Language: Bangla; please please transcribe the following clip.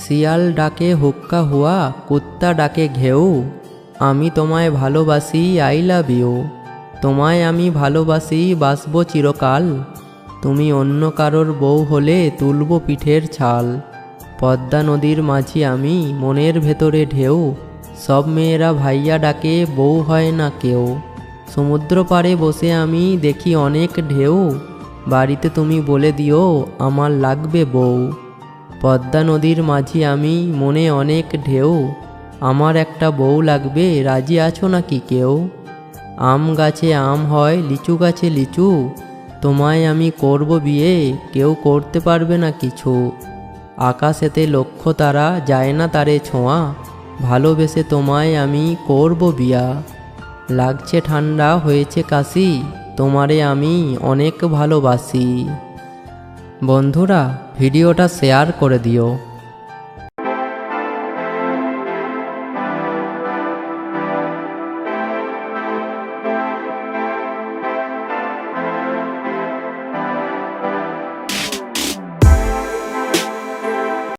শিয়াল ডাকে হুক্কা হুয়া, কুত্তা ডাকে ঘেউ, আমি তোমায় ভালোবাসি, আই লাভ ইউ। তোমায় আমি ভালোবাসি, বাসবো চিরকাল, তুমি অন্য কারোর বউ হলে তুলব পিঠের ছাল। পদ্মা নদীর মাঝি আমি, মনের ভেতরে ঢেউ, সব মেয়েরা ভাইয়া ডাকে, বউ হয় না কেউ। সমুদ্র পাড়ে বসে আমি দেখি অনেক ঢেউ, বাড়িতে তুমি বলে দিও আমার লাগবে বউ। পদ্মা নদীর মাঝি আমি, মনে অনেক ঢেউ, আমার একটা বউ লাগবে, রাজি আছো নাকি কেউ? আম গাছে আম হয়, লিচু গাছে লিচু, তোমায় আমি করব বিয়ে, কেউ করতে পারবে না কিছু। আকাশেতে লক্ষ্য তারা, যায় না তারে ছোঁয়া, ভালোবেসে তোমায় আমি করব বিয়া। লাগছে ঠান্ডা হয়েছে কাশি, তোমারে আমি অনেক ভালোবাসি। বন্ধুরা, ভিডিওটা শেয়ার করে দিও।